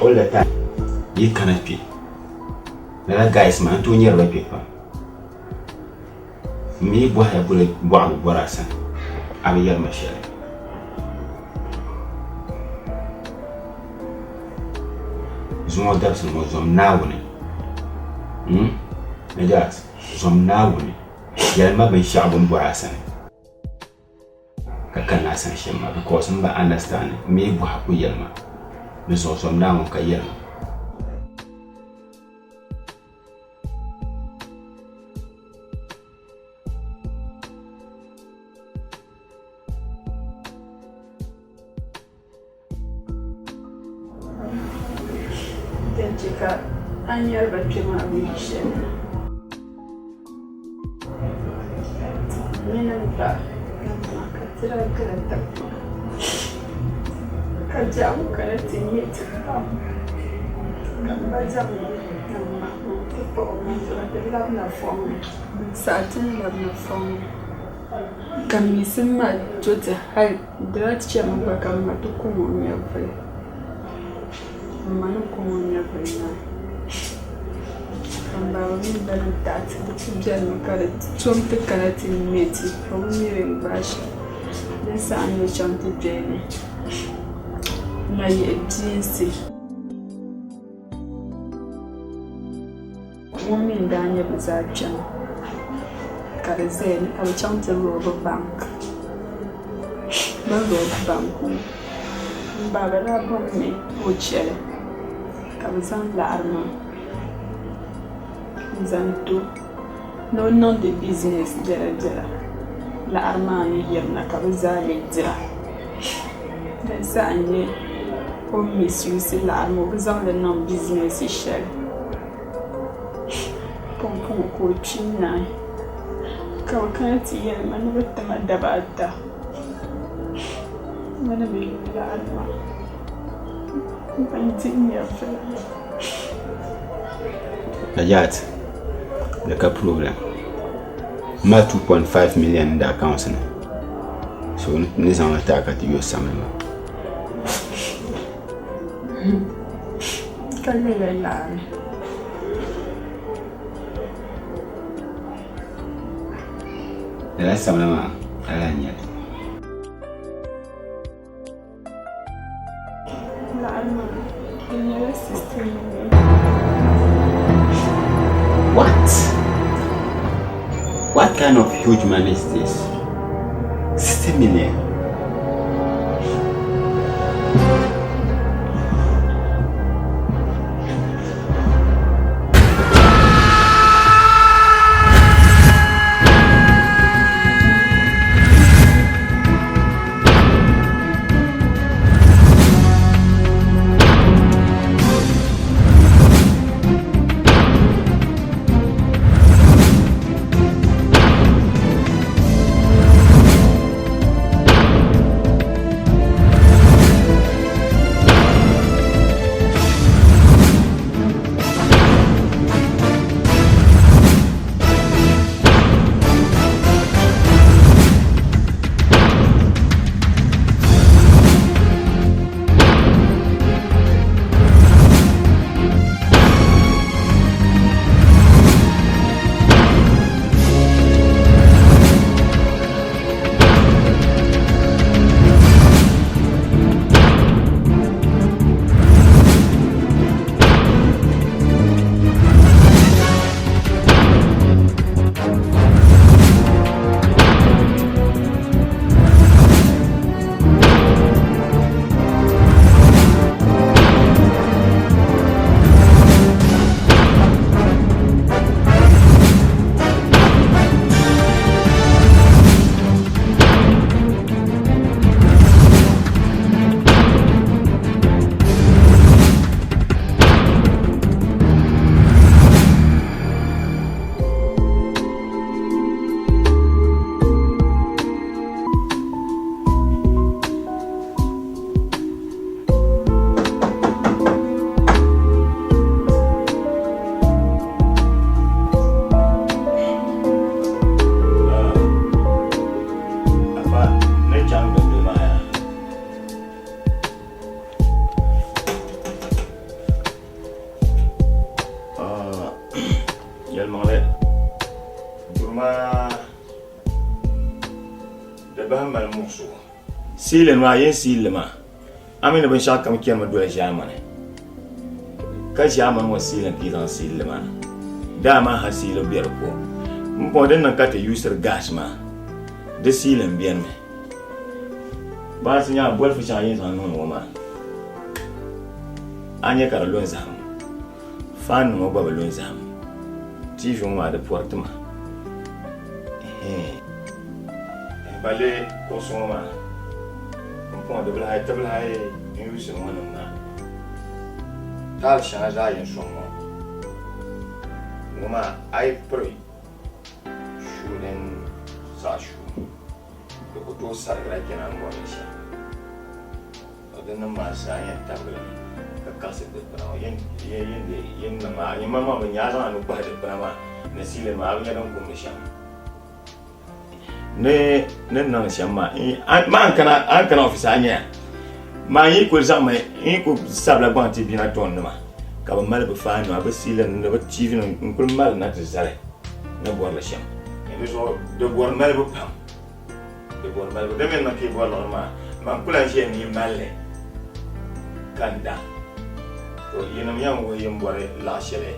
All the time, you cannot pay. That guy's man, 2 years of paper. Me, boy, I bullet one Borasan. I'm a young Michelle. Zon Dabson was on now. That's some now. Yelma be Shabon Borasan. Kakanasan Shema, because I understand me, Bohaku Yelma. This also now on Kayel. Then check out and you're about to my vision. Minanta, Kajam Karatinit. Kambajam love na form. Certain love na form. Kamisima Jota High, Drat Chamber Kamatukum on your way. Manukum on your way. Kambawin that the general carrot, Trump Karatin meeting from Mirin Brush. The sun will jump to Jenny. Na jinsi mumi ndani ya bizacha karizeni abachante robo bank mbaba la bomme ochele kabizan la arma zanto no nom de business dera la arma ni yemna kabizali dira Sanye pour misuse l'arme, vous en le nom business cher. Pompon coachina. Quand tu y es, man, with the madabata. Madame l'arme. Najat, le cas problème. Ma 2.5 million d'accounts. So, nous en attaquons à Dieu samedi. Calmez là. La samedi, à la niette. What kind of huge money is this? 60 million. Kuma da ban mal musu silin ma yin silin ma amina ban shaka mu kiyama dole shi amana kan shi amana wa silin ki zan silin ma dama ha silin biyar ko mun ko dan nan ka ta user gas ma da silin biyan me ba sun ya bol fi yin san non ma anya kara lon zam fan mo ba lon zam TV ma da portma bale kosoma on de blaye tablaye yusu monoma tal shanga yin shomo ngoma ai pro shulen sashu ko to sargra kenan ngoma sha odan ma sa yin tabla ka kase de pra yin ma yin mama ban ya san anu ba de pra ma ne sile ma abin dan ko sha ne nan shamma ma an kana office anya ma yi ko zama yi ko sabla ban ti bina ton ma ka ba mal ba fa no ba silan ne ba TV no ko mal na tsare na bor la sham ne so de bor mal ba pam de bor mal ba de men ma ke bor la ma kula je ni malle kanda to yina mi yan wo yin bor la shele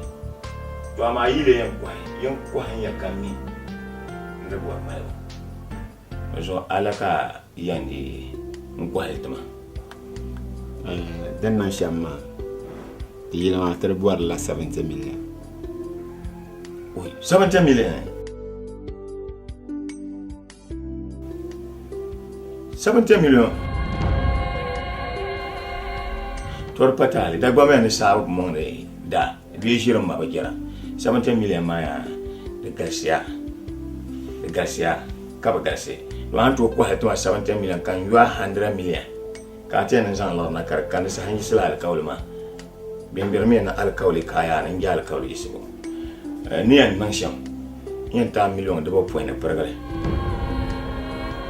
to ma yi le yan kwa ya kami ne bor mal so alaka yandi ngwaltama dan nan shamma yila ma tar boar la 70 million oui 70 million 70 million tor patali Dagbani ne sa mo ne da bi shirin ma bakira 70 million ma ya de Garcia kaba Garcia do an to ko hato 70 million kan yuwa 100 million ka ce nan zan Allah na karkan sa hanyi sila alkawli ma bin birme na alkawli kaya nan ya alkawli isi ko ni an nan sham yin ta million da ba point na fargare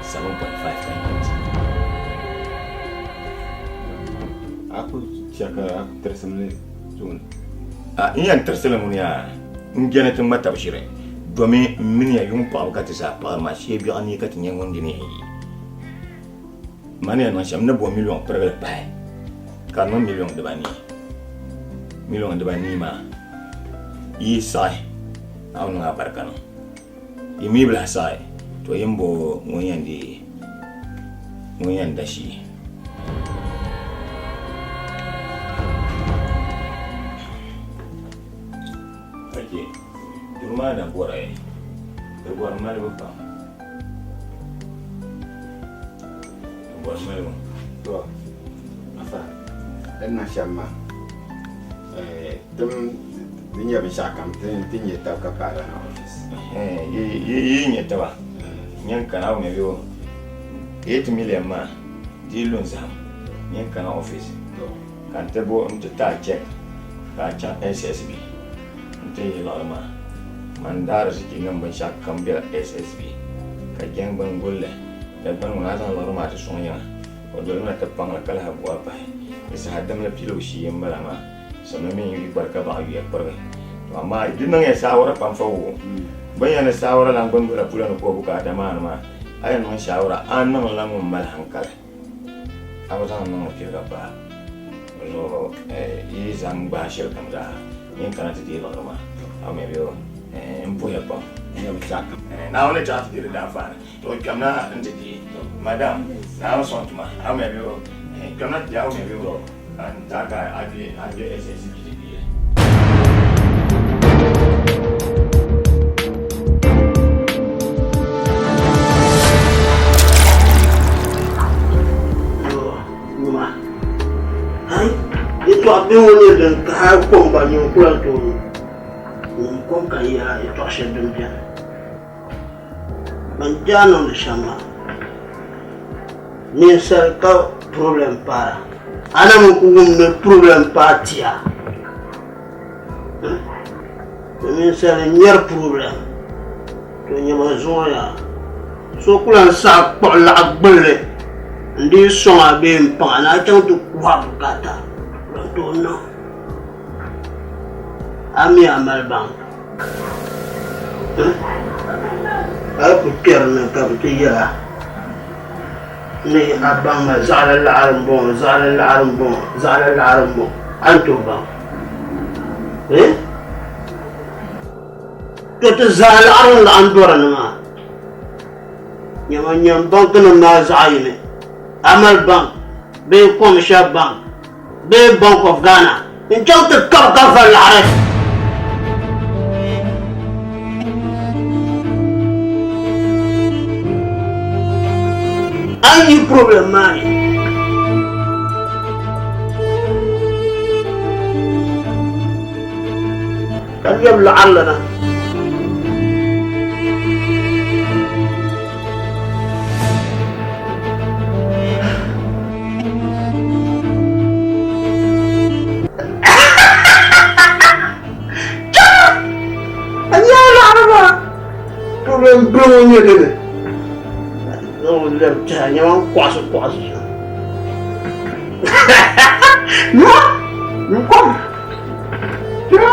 7.5 times aku chaka tersemle zone yan tersele mun ya ngene tin mata bashire domin min ya yun pa ka ta pa ma shi bi an yi ka tin yan wanda ne mane na sham na bo million fargare pai ka no million da bani ma yi sai awon ga barkano yimi bla sai to yimbo ngoyan da shi ake durma da borai da bor mali ba bor mali to afa dan na shamma dum dinya bi shakam tin ye ta ka para na office yi nyeta ba nyen kana o mebiyo 8 million ma dilun zam nyen kana office kan tebo nte ta check ka cha SSB nte yi la ma mandar shi nan ban shakam bi SSB ka gen ban gulle da ban na san la ma ta sonya o dole na ta pang la kala ha bua pa isa hadam la pilo shi yamba ma sama min yi barka ba yi barka to amma dinnan ya shawara pan fawo bayyana shawara lan gon dole pula ko buka da ma ayan non shawara an nan la mun mal hankal abazan non ke gaba zo yi zan ba shir kam da yin kana ta dilo ma amma biyo mpuya pa ya bi shakam na wala ta ti da fa to kamna ndidi madam na so tuma amma biyo kamna ya amma biyo an ta ka aje SSC ki itu apa yang dan kau kompanya pulang tu, kau kaya itu asyik demikian. Menjangan sama, misal kau problem para, anak mungkin problem patia, misal nyer problem, tu nyaman zoya, so kulan sak pelak beli, di songa bempang, anak tu kuat kata. No, ami amal bang. aku kerne ka btiya ni abang ma zala al-arbo antu bang to te zala al andora na nyam bank na zaine amal bank be commercial bank be bank of Ghana in jang te ka fa al-arab أي بروبلم معي اليوم لعلنا اليوم لعلنا بروبلم يدنا hanya mau kuasa. Bukan. Ya.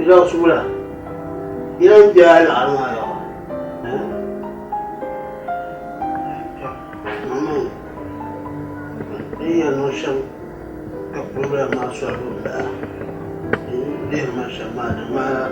Zaksvillah, ilan jalan alma ya? Mama, dia nosam ke problem masalah dah. Dia masalah.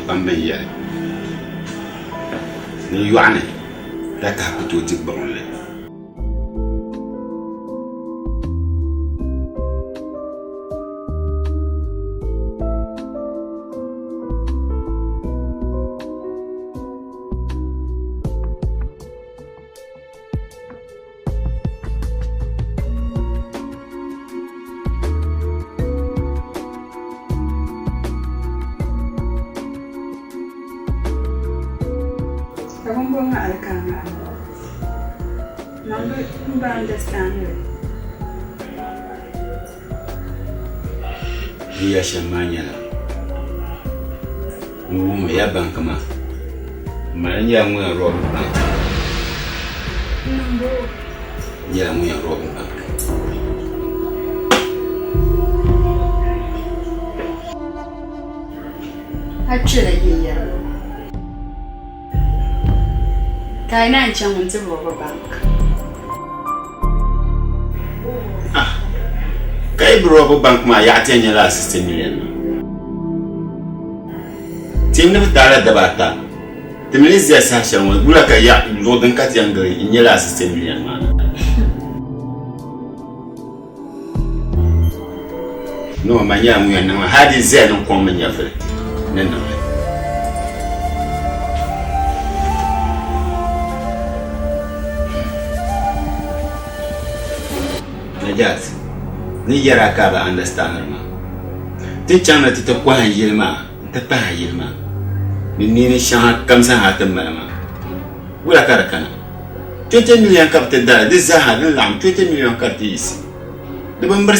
Bambaya ni yuane la ka kutu tibonle dia shamanya la ngumu ya bankama maranya mu ya rob bank ya mu ya rob bank Kaina and Chairman to rob a bank. Kay rob a bank my yacht and your last 60 million. Tim never died the bata. The Malaysia Sasha was like a yacht, Lord Cat younger in your last 60 million man. No, my young man, how did Zen come in your friend? No. Najat, ni yara ka ba understand ma. Ti chang na ti to kwa yilma, ta pa yilma. Ni shan kam sa ha tam ma. Wala ka kana. 20 million kap te da, this za ni lam 20 million kap ti is. De bambar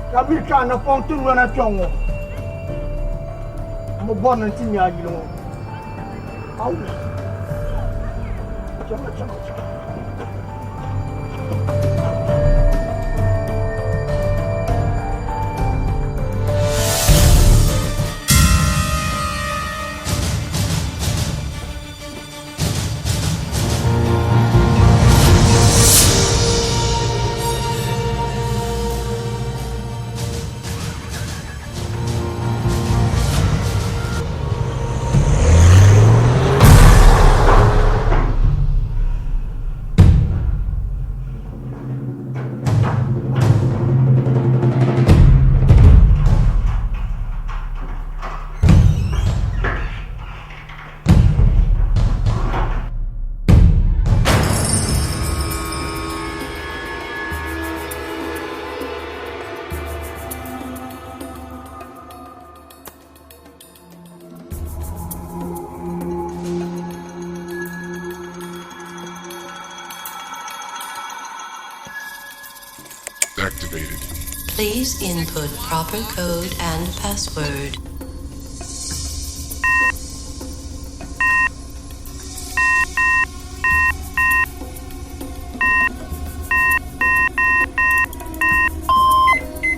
Kabi ka na pon tu na chongo. Mo bon na tin ya gilo. Au. Chama. Activated. Please input proper code and password.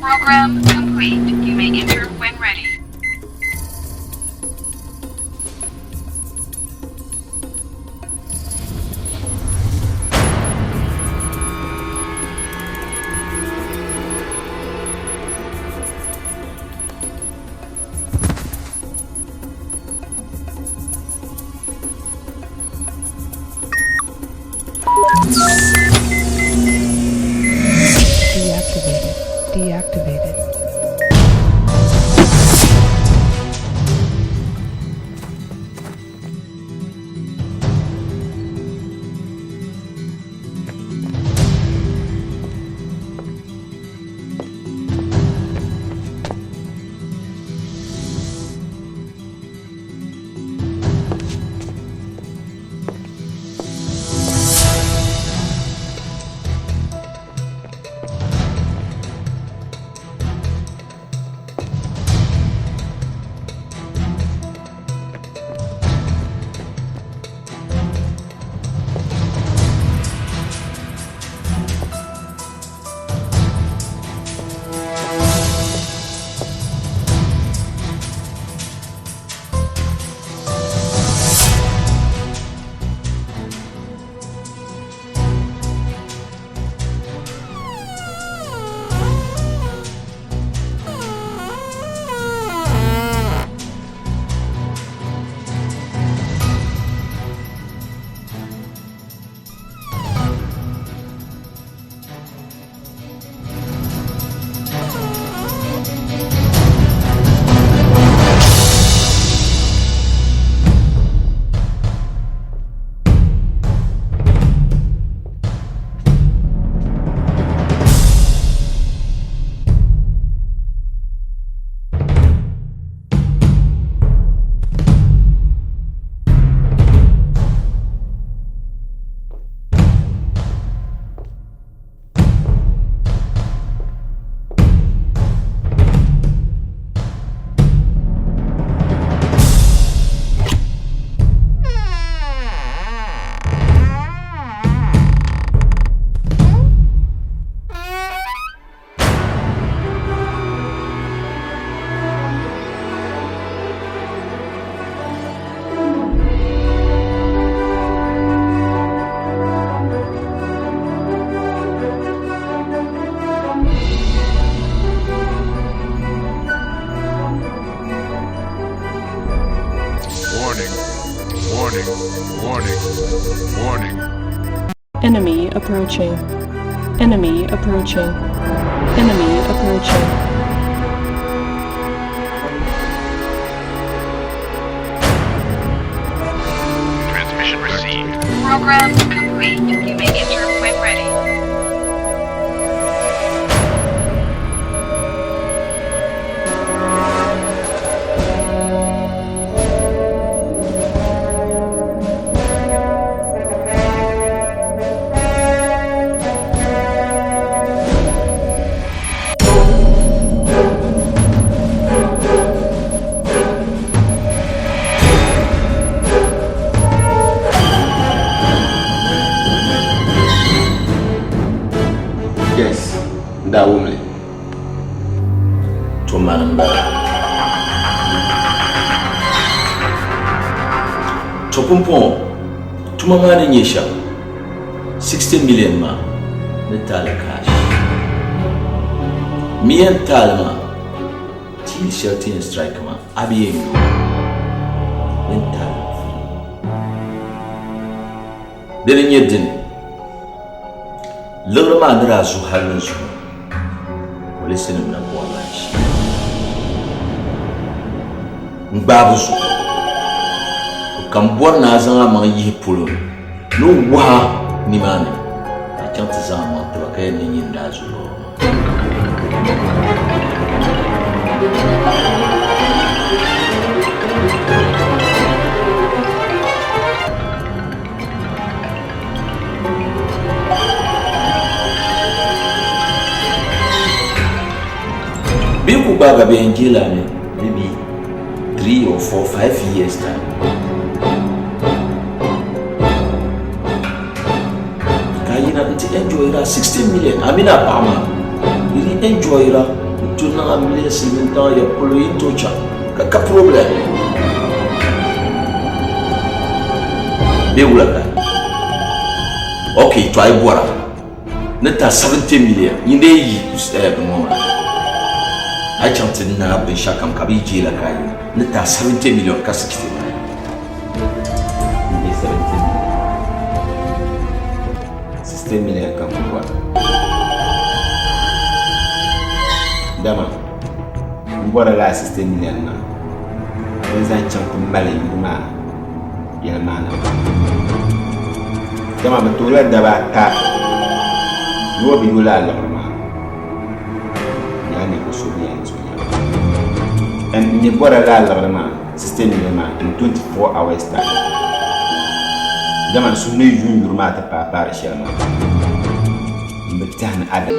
Program complete. You may enter when ready. Deactivated. Warning. Enemy approaching. Enemy approaching. Enemy approaching. Transmission received. Program complete. You may enter when ready. Da wumli. To manamba. To pumpon. To mama ne nyesha. 60 million ma. Ne tala cash. Me and Talma. Till shelter strike ma. Abi endo. Mental. Dene nyedin. Lurma ndra zu halin su. Police na kwa lanchi. Mbabuzu. Kambor na zanga ma yi pulo. No wa ni mane. Achanta zama to kaya ni ndazu. Biku baga be Angela maybe 3 or 4, 5 years time. Kayina nti enjoy ra 16 million. Amina pama. Ili enjoy ra tuna amile simenta ya polo intocha. Kaka problem. Be ulaka. Okay, try bora. Neta 70 million. Inde yi mama. I chanted na ben shakam kabiji la kai. Neta 70 million ka 60 million. Inde 70 million kam kwa. Dama. Mbora la 60 million na. Nzan chantu mali ma. Ya mana. Dama betul daba ta. Yo bi yula la ma. Yani ko so bien. And you bought a lot of man, sustain in 24 hours time. The man soon knew you matter papa, Sherman. But then Adam.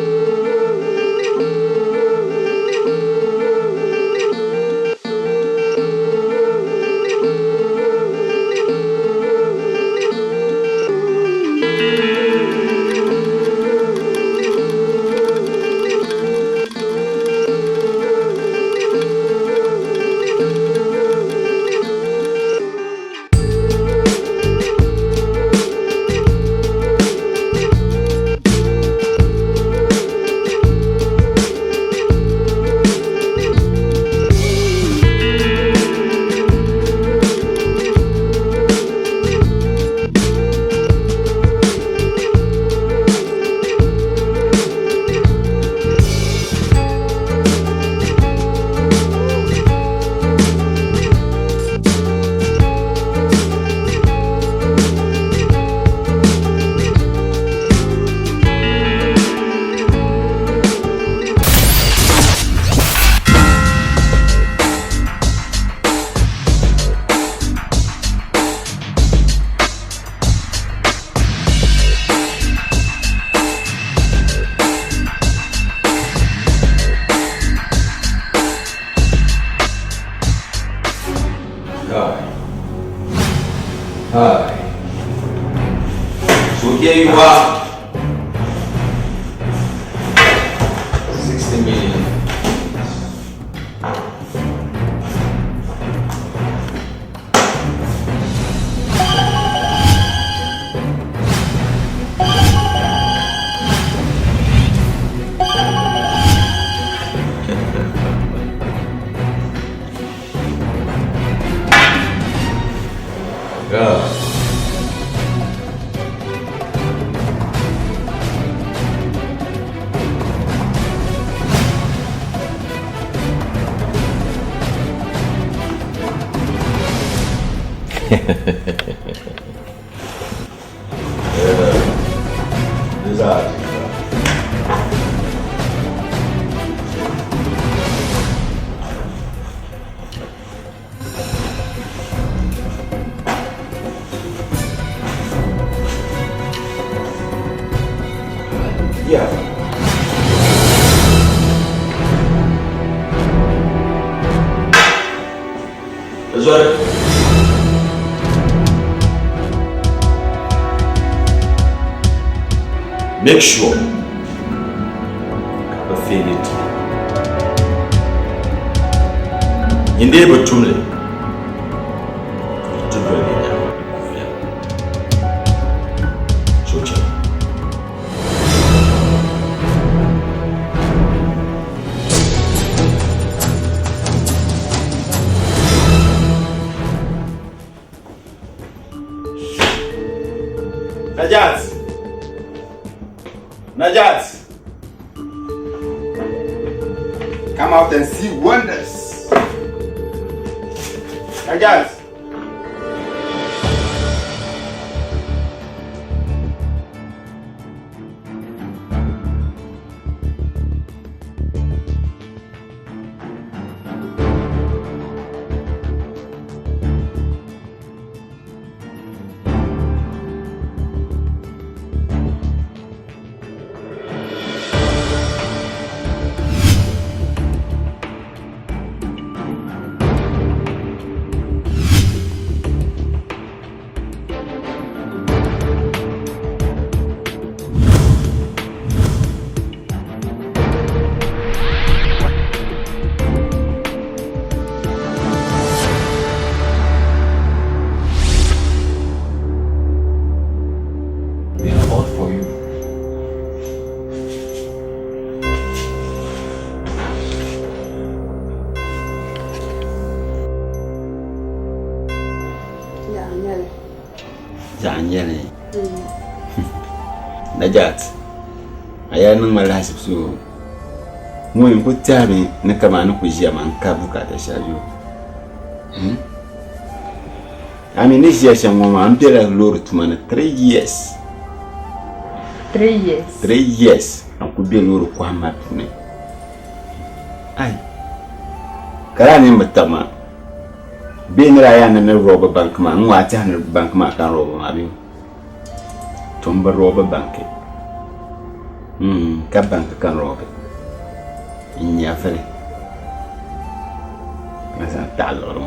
Hi. So here you are. 60 million. Yeah. Razak. Yeah. Razak. Make sure Inde betumle. Tudole ya. Chocha. Najat! Come out and see wonders. Najat! Janyele. Najat. Aya nang malasip so. Mo imputami na kama no kujia man kabuka ta shajo. Ami ni sia shango ma ampela loro tumana 3 years. 3 years. 3 years. Aku be loro kwa matune. Ai. Kala ni mbatama. Being Ryan and a robber bankman, what a bankman can rob my Tomba robber bank. Cabank can rob it. In your ferry. As a dollar.